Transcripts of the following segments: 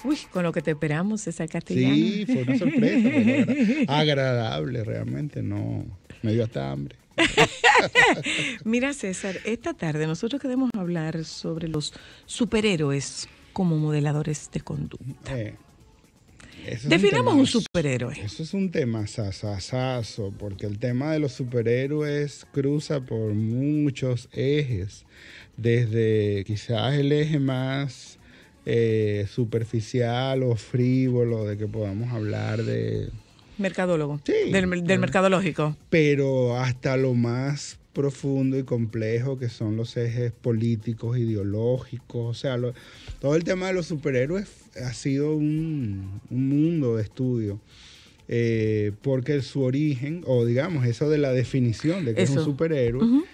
Uy, con lo que te esperamos, César Castellano. Sí, fue una sorpresa, pero agradable realmente, no, me dio hasta hambre. Mira, César, esta tarde nosotros queremos hablar sobre los superhéroes como modeladores de conducta. Definamos un superhéroe. Eso es un tema sasasazo, porque el tema de los superhéroes cruza por muchos ejes, desde quizás el eje más superficial o frívolo de que podamos hablar de... Mercadólogo, sí, del mercadológico. Pero hasta lo más profundo y complejo que son los ejes políticos, ideológicos, o sea, todo el tema de los superhéroes ha sido un mundo de estudio, porque su origen, o digamos, eso de la definición de que es un superhéroe,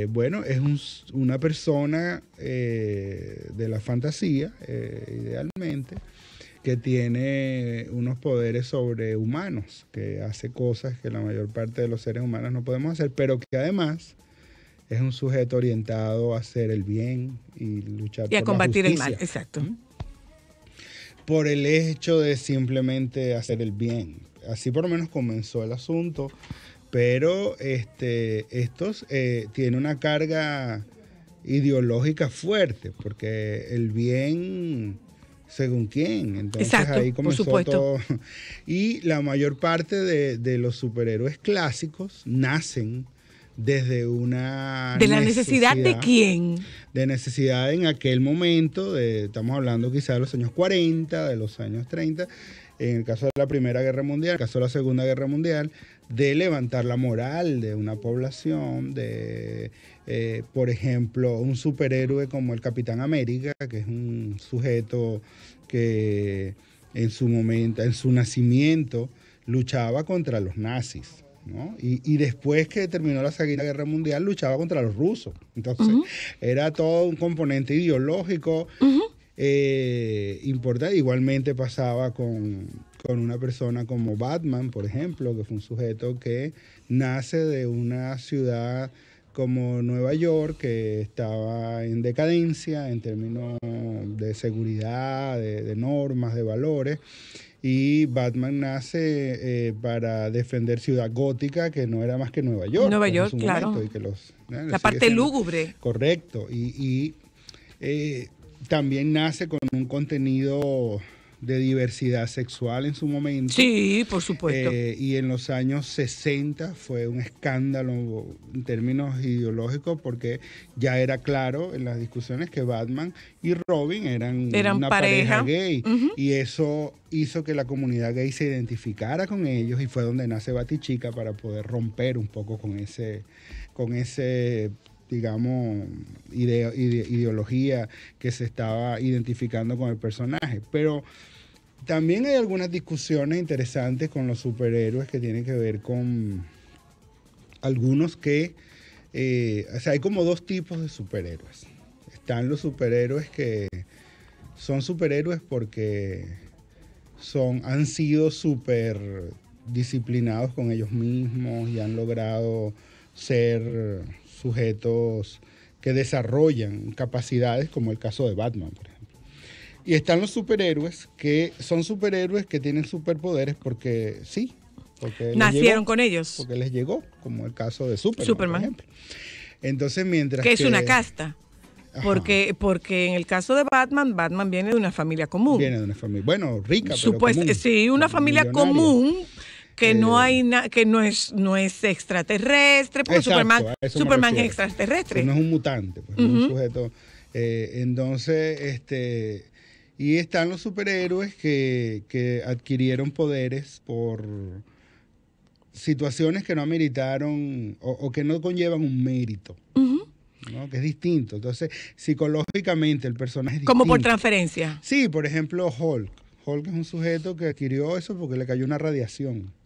bueno, es una persona de la fantasía, idealmente, que tiene unos poderes sobrehumanos, que hace cosas que la mayor parte de los seres humanos no podemos hacer, pero que además es un sujeto orientado a hacer el bien y luchar por la justicia. Y a combatir el mal, exacto. Por el hecho de simplemente hacer el bien. Así por lo menos comenzó el asunto, pero estos tiene una carga ideológica fuerte, porque el bien... ¿Según quién? Entonces exacto, ahí comenzó por supuesto. todo. Y la mayor parte de los superhéroes clásicos nacen desde una ¿De la necesidad de quién? De necesidad en aquel momento, estamos hablando quizás de los años 40, de los años 30, en el caso de la Primera Guerra Mundial, en el caso de la Segunda Guerra Mundial, de levantar la moral de una población, por ejemplo, un superhéroe como el Capitán América, que es un sujeto que en su momento, en su nacimiento, luchaba contra los nazis, ¿no? Y después que terminó la Segunda Guerra Mundial, luchaba contra los rusos. Entonces, era todo un componente ideológico importante. Igualmente pasaba con una persona como Batman, por ejemplo, que fue un sujeto que nace de una ciudad como Nueva York, que estaba en decadencia en términos de seguridad, de normas, de valores. Y Batman nace para defender Ciudad Gótica, que no era más que Nueva York. Nueva York, claro. Y que la parte lúgubre. Correcto. Y también nace con un contenido de diversidad sexual en su momento. Sí, por supuesto. Y en los años 60 fue un escándalo en términos ideológicos, porque ya era claro en las discusiones que Batman y Robin eran una pareja gay. Y eso hizo que la comunidad gay se identificara con ellos, y fue donde nace Batichica, para poder romper un poco con ese digamos, ideología que se estaba identificando con el personaje. Pero también hay algunas discusiones interesantes con los superhéroes que tienen que ver con algunos que... o sea, hay como dos tipos de superhéroes. Están los superhéroes que son superhéroes porque han sido súper disciplinados con ellos mismos y han logrado ser sujetos que desarrollan capacidades, como el caso de Batman, por ejemplo. Y están los superhéroes que son superhéroes que tienen superpoderes porque sí. Porque nacieron con ellos. Porque les llegó, como el caso de Superman. Por ejemplo. Entonces, mientras que es una casta. Porque en el caso de Batman viene de una familia común. Viene de una familia, bueno, rica, pero común. Sí, una familia común. Que no es extraterrestre, porque Superman es extraterrestre. No es un mutante, pues, es un sujeto. Entonces, y están los superhéroes que adquirieron poderes por situaciones que no ameritaron o que no conllevan un mérito, ¿no? Que es distinto. Entonces, psicológicamente el personaje es distinto. Como por transferencia. Sí, por ejemplo, Hulk. Hulk es un sujeto que adquirió eso porque le cayó una radiación.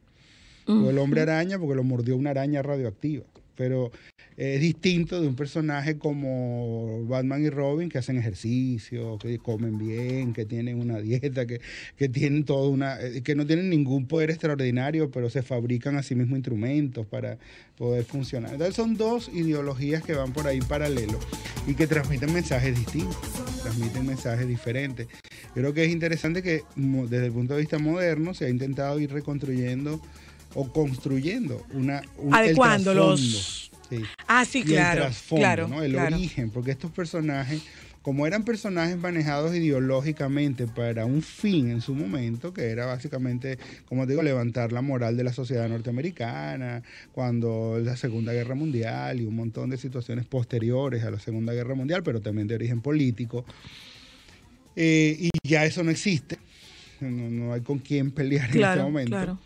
O el hombre araña porque lo mordió una araña radioactiva. Pero es distinto de un personaje como Batman y Robin, que hacen ejercicio, que comen bien, que tienen una dieta, que tienen que no tienen ningún poder extraordinario, pero se fabrican a sí mismos instrumentos para poder funcionar. Entonces son dos ideologías que van por ahí en paralelo. y que transmiten mensajes distintos, transmiten mensajes diferentes. Creo que es interesante que desde el punto de vista moderno se ha intentado ir reconstruyendo o construyendo adecuándolos. Sí. Sí, claro. El trasfondo, claro, ¿no? El claro. origen, porque estos personajes, como eran personajes manejados ideológicamente para un fin en su momento, que era básicamente, como te digo, levantar la moral de la sociedad norteamericana, cuando la Segunda Guerra Mundial y un montón de situaciones posteriores a la Segunda Guerra Mundial, pero también de origen político. Y ya eso no existe, no hay con quién pelear en este momento. Claro.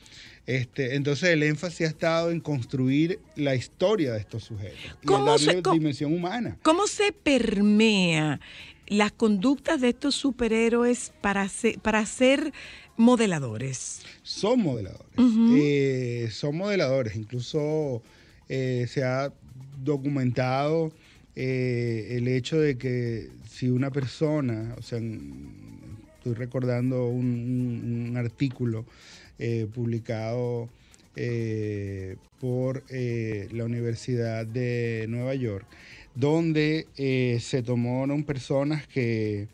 Entonces el énfasis ha estado en construir la historia de estos sujetos y en darle dimensión humana. ¿Cómo se permea las conductas de estos superhéroes para ser modeladores? Son modeladores. Son modeladores. Incluso se ha documentado el hecho de que si una persona, o sea, estoy recordando un artículo publicado por la Universidad de Nueva York, donde se tomaron personas que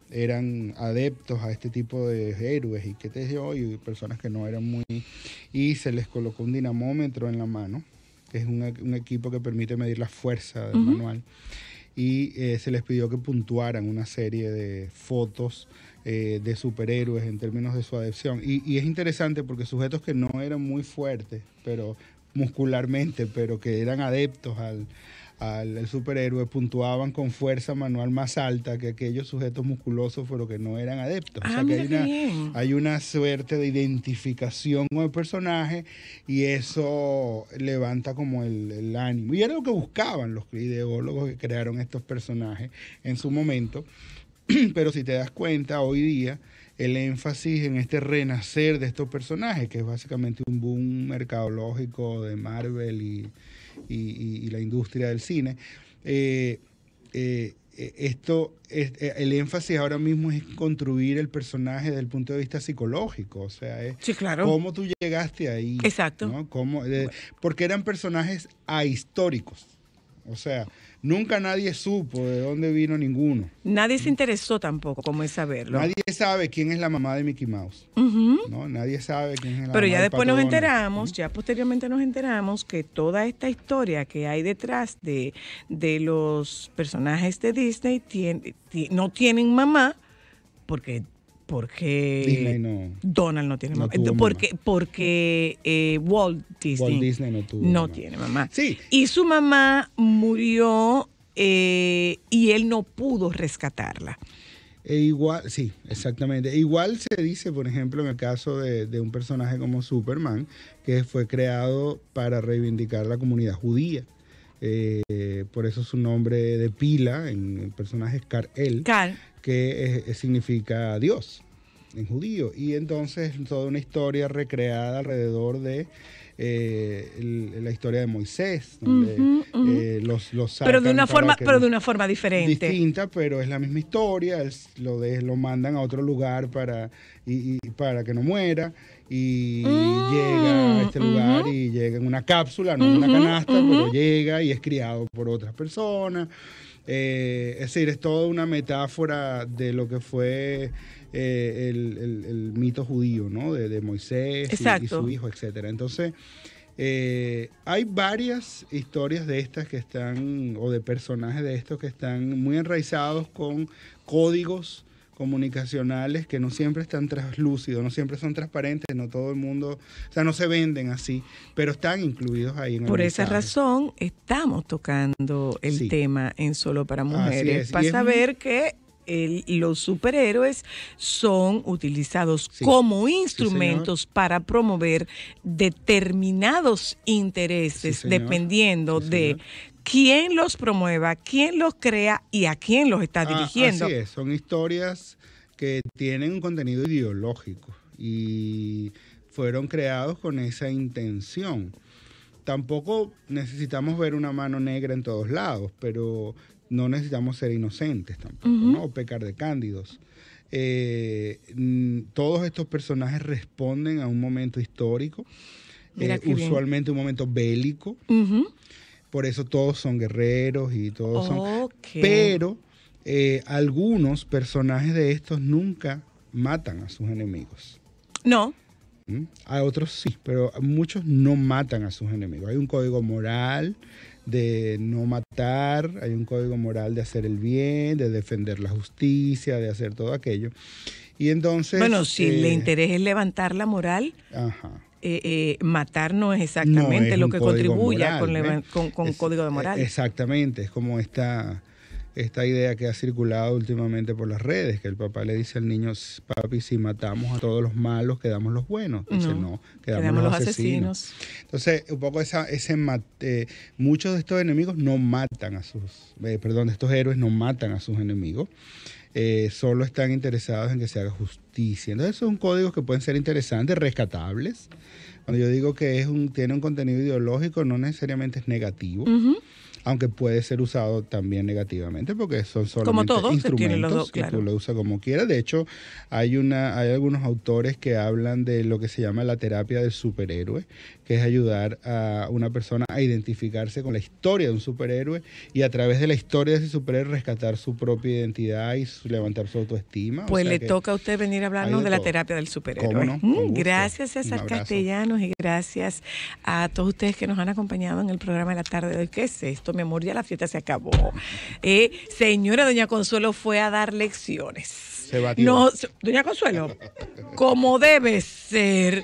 eran adeptos a este tipo de héroes y qué sé yo, y personas que no eran muy, y se les colocó un dinamómetro en la mano, que es un equipo que permite medir la fuerza del manual, y se les pidió que puntuaran una serie de fotos de superhéroes en términos de su adhesión. Y es interesante porque sujetos que no eran muy fuertes, pero muscularmente, pero que eran adeptos al superhéroe, puntuaban con fuerza manual más alta que aquellos sujetos musculosos, pero que no eran adeptos. O sea que hay una suerte de identificación con el personaje y eso levanta como el ánimo. Y era lo que buscaban los ideólogos que crearon estos personajes en su momento. Pero si te das cuenta, hoy día el énfasis en este renacer de estos personajes, que es básicamente un boom mercadológico de Marvel y la industria del cine, el énfasis ahora mismo es construir el personaje desde el punto de vista psicológico, o sea, es cómo tú llegaste ahí. Exacto. ¿No? Porque eran personajes ahistóricos. O sea, nunca nadie supo de dónde vino ninguno. Nadie se interesó tampoco, como es saberlo. Nadie sabe quién es la mamá de Mickey Mouse. ¿No? Nadie sabe quién es la mamá. Pero ya después nos enteramos, ya posteriormente nos enteramos que toda esta historia que hay detrás de los personajes de Disney no tienen mamá porque Disney no. Donald no tiene mamá. Porque Walt Disney no tiene mamá. Sí. Y su mamá murió y él no pudo rescatarla. Igual, sí, exactamente. Igual se dice, por ejemplo, en el caso de un personaje como Superman, que fue creado para reivindicar la comunidad judía. Por eso su nombre de pila en el personaje es Kal-El, que significa Dios en judío. Y entonces toda una historia recreada alrededor de la historia de Moisés, donde los sacan pero de una forma diferente. Distinta, pero es la misma historia. Lo mandan a otro lugar para que no muera. Y llega a este lugar y llega en una cápsula, no en una canasta, pero llega y es criado por otras personas. Es decir, es toda una metáfora de lo que fue el mito judío, ¿no? De Moisés y su hijo, etcétera. Entonces, hay varias historias de estas que están, o de personajes de estos que están muy enraizados con códigos comunicacionales que no siempre están translúcidos, no siempre son transparentes, no todo el mundo, o sea, no se venden así, pero están incluidos ahí en el Por mensaje. esa razón estamos tocando el tema en Solo para Mujeres, para saber que los superhéroes son utilizados como instrumentos para promover determinados intereses, dependiendo de quién los promueva, quién los crea y a quién los está dirigiendo. Así es, son historias que tienen un contenido ideológico y fueron creados con esa intención. Tampoco necesitamos ver una mano negra en todos lados, pero no necesitamos ser inocentes tampoco, ¿no? O pecar de cándidos. Todos estos personajes responden a un momento histórico, usualmente un momento bélico. Por eso todos son guerreros y todos son... Pero algunos personajes de estos nunca matan a sus enemigos. No. A otros sí, pero muchos no matan a sus enemigos. Hay un código moral de no matar, hay un código moral de hacer el bien, de defender la justicia, de hacer todo aquello. Y entonces... Bueno, si el interés es levantar la moral, matar no es exactamente no es lo que contribuya moral, con código de moral. Exactamente, es como esta idea que ha circulado últimamente por las redes, que el papá le dice al niño, papi, si matamos a todos los malos, quedamos los buenos. Dice, no, quedamos los asesinos. Entonces, un poco muchos de estos enemigos no matan a sus, estos héroes no matan a sus enemigos, solo están interesados en que se haga justicia. Entonces, son códigos que pueden ser interesantes, rescatables. Cuando yo digo que tiene un contenido ideológico, no necesariamente es negativo. Aunque puede ser usado también negativamente porque son solamente instrumentos que tú lo usas como quieras. De hecho, hay algunos autores que hablan de lo que se llama la terapia del superhéroe, que es ayudar a una persona a identificarse con la historia de un superhéroe y a través de la historia de ese superhéroe rescatar su propia identidad y levantar su autoestima. Pues le toca a usted venir a hablarnos de la terapia del superhéroe. ¿Cómo no? Gracias, César Castellanos, y gracias a todos ustedes que nos han acompañado en el programa de la tarde de hoy. ¿Qué es esto, mi amor? Ya la fiesta se acabó. Señora, doña Consuelo fue a dar lecciones. Se batió. No, doña Consuelo, como debe ser.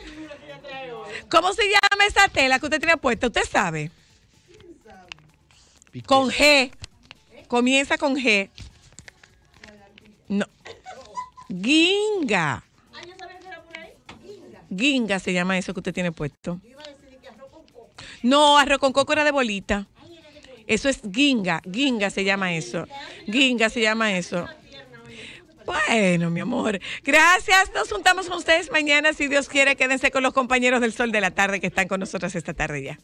¿Cómo se llama esa tela que usted tiene puesta? ¿Usted sabe? Piqué. Con G. Comienza con G. No. Ginga. Ginga se llama eso que usted tiene puesto. No, arroz con coco era de bolita. Eso es ginga. Ginga se llama eso. Ginga se llama eso. Bueno, mi amor, gracias. Nos juntamos con ustedes mañana. Si Dios quiere, quédense con los compañeros del Sol de la Tarde que están con nosotros esta tarde ya.